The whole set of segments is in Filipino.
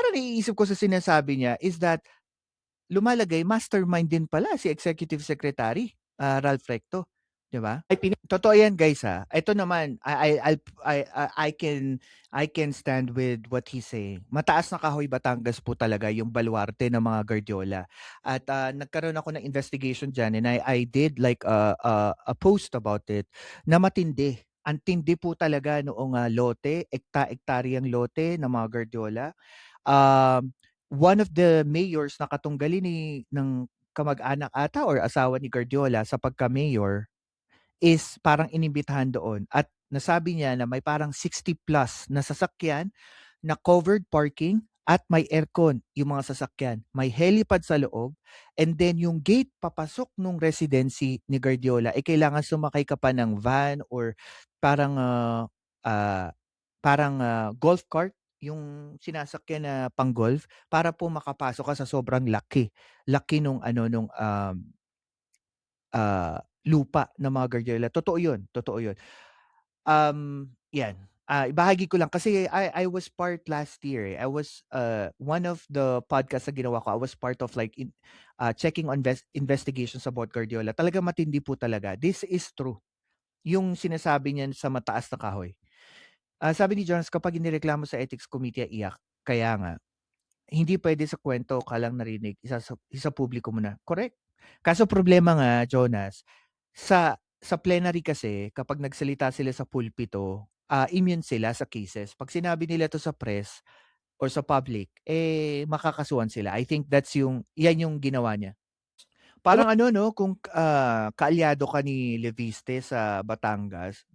parang naiisip ko sa sinasabi niya is that lumalagay mastermind din pala si Executive Secretary, Ralph Recto, 'di ba? Ay pini Totoo 'yan guys, Ito naman, I can stand with what he's saying. Mataas na kahoy Batangas po talaga yung baluarte ng mga Guardiola. At, nagkaroon ako ng investigation diyan and I did like a post about it na matindi. Ang tindi po talaga noong, lote, ekta-ektaryang lote ng mga Guardiola. Um, One of the mayors na katunggali ng kamag-anak ata or asawa ni Guardiola sa pagka-mayor is parang inimbitahan doon at nasabi niya na may parang 60 plus na sasakyan na covered parking at may aircon yung mga sasakyan. May helipad sa loob and then yung gate papasok nung residency ni Guardiola kailangan sumakay ka pa ng van or parang ah, golf cart yung sinasakyan na pang-golf para po makapasok ka sa sobrang laki. Laki nung lupa ng mga Guardiola. Totoo 'yun, totoo 'yun. 'Yan, ibahagi ko lang kasi I was part last year, I was, one of the podcast na ginawa ko, I was part of like checking on investigations about Guardiola. Talagang matindi po talaga. This is true, yung sinasabi niya sa mataas na kahoy. Sabi ni Jonas kapag inireklamo sa ethics committee iyak. Kaya nga, hindi puwede sa kwento ka lang narinig, isa publiko mo na. Correct. Kaso problema nga, Jonas, sa plenary kasi kapag nagsalita sila sa pulpito, immune sila sa cases. 'Pag sinabi nila 'to sa press or sa public, makakasuhan sila. I think 'yan yung ginawa niya. pero Parang ano 'no, kung, kaalyado ka ni Leviste sa Batangas,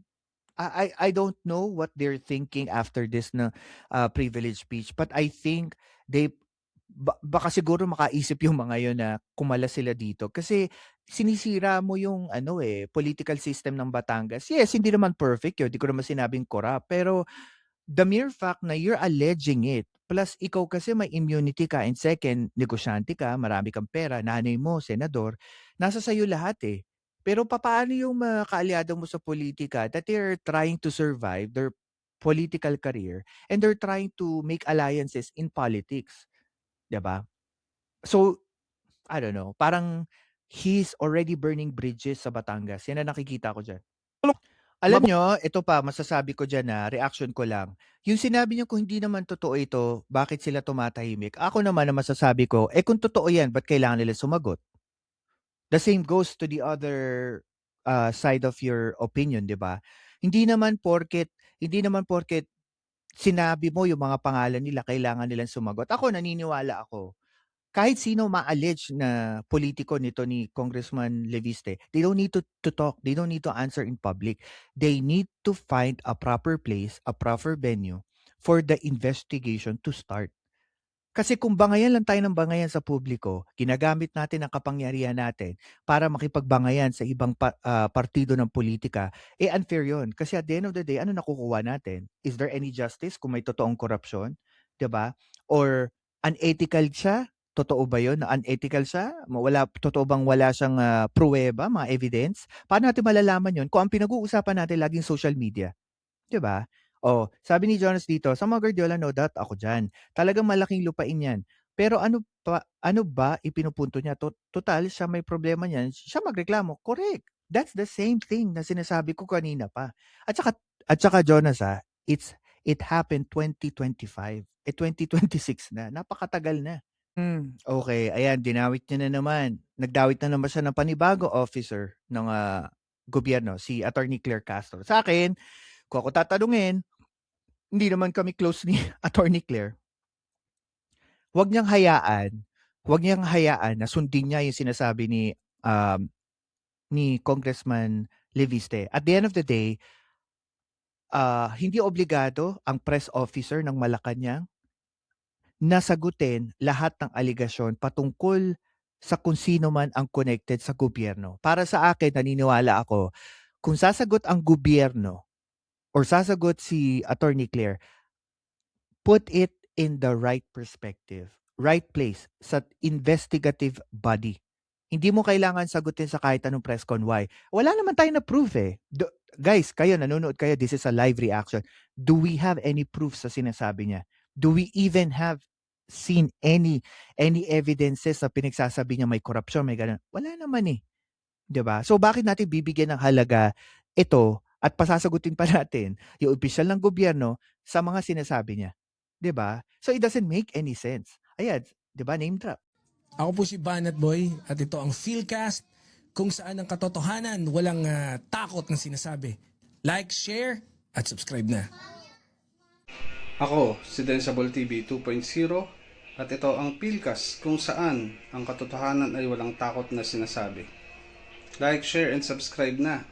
I don't know what they're thinking after this na, privilege speech, but I think they baka siguro makaisip yung mga yun na kumalas sila dito kasi sinisira mo yung ano, political system ng Batangas. Yes, hindi naman perfect yun, di ko naman sinabing corrupt, pero the mere fact na you're alleging it, plus ikaw kasi may immunity ka and second, negosyante ka, marami kang pera, nanay mo, senador, nasa sa'yo lahat eh. Pero papaano yung mga kaalyado mo sa politika that they're trying to survive their political career and they're trying to make alliances in politics, 'di ba? So, I don't know, parang he's already burning bridges sa Batangas. Yan ang nakikita ko diyan. Alam maba nyo, ito pa, masasabi ko diyan na reaction ko lang. Yung sinabi niyo kung hindi naman totoo ito, bakit sila tumatahimik? Ako naman ang masasabi ko, kung totoo yan, ba't kailangan nila sumagot? The same goes to the other side of your opinion, di ba? Hindi naman porket sinabi mo yung mga pangalan nila, kailangan nilang sumagot. Ako, naniniwala ako kahit sino ma-allege na politiko nito ni Congressman Leviste, they don't need to talk. They don't need to answer in public. They need to find a proper place, a proper venue for the investigation to start. Kasi kung bangayan lang tayo ng bangayan sa publiko, ginagamit natin ang kapangyarihan natin para makipagbangayan sa ibang partido ng politika, unfair yun. Kasi at the end of the day, ano nakukuha natin? Is there any justice kung may totoong korupsyon? 'Di ba? Or unethical siya? Totoo ba yun na unethical siya? Totoo bang wala siyang pruweba, mga evidence? Paano natin malalaman yun kung ang pinag-uusapan natin laging social media? 'Di ba? Oh, sabi ni Jonas dito, sa mga Guardiola, no doubt ako diyan. Talagang malaking lupain 'yan. Pero ano ba ipinupunto niya? Total siya may problema niyan, siya magreklamo. Correct. That's the same thing na sinasabi ko kanina pa. At saka Jonas, it happened 2025. 2026 na. Napakatagal na. Okay, ayan dinawit niya na naman. Nagdawit na naman siya ng panibagong officer ng gobyerno, si Attorney Claire Castro. Sa akin, kung ako tatanungin, hindi naman kami close ni Attorney Claire. Huwag niyang hayaan, huwag niyang hayaan na sundin niya yung sinasabi ni Congressman Leviste. At the end of the day, hindi obligado ang press officer ng Malacanang na sagutin lahat ng aligasyon patungkol sa kung sino man ang connected sa gobyerno. Para sa akin, naniniwala ako, kung sasagot ang gobyerno or sasagot si Attorney Claire, put it in the right perspective, right place, sa investigative body. Hindi mo kailangan sagutin sa kahit anong press con. Why? Wala naman tayo na proof eh. Guys, kayo, nanonood kayo, this is a live reaction. Do we have any proof sa sinasabi niya? Do we even have seen any evidences na pinagsasabi niya may korupsyon, may gano'n. Wala naman, eh, 'di ba? So, bakit natin bibigyan ng halaga ito at pasasagutin pa natin yung opisyal ng gobyerno sa mga sinasabi niya, 'di ba? So, it doesn't make any sense. Ayan, 'di ba, name drop. Ako po si Banat Boy at ito ang Philcast kung saan ang katotohanan walang takot na sinasabi. Like, share, at subscribe na. Ako, si Densable TV 2.0 at ito ang Philcast kung saan ang katotohanan ay walang takot na sinasabi. Like, share, and subscribe na.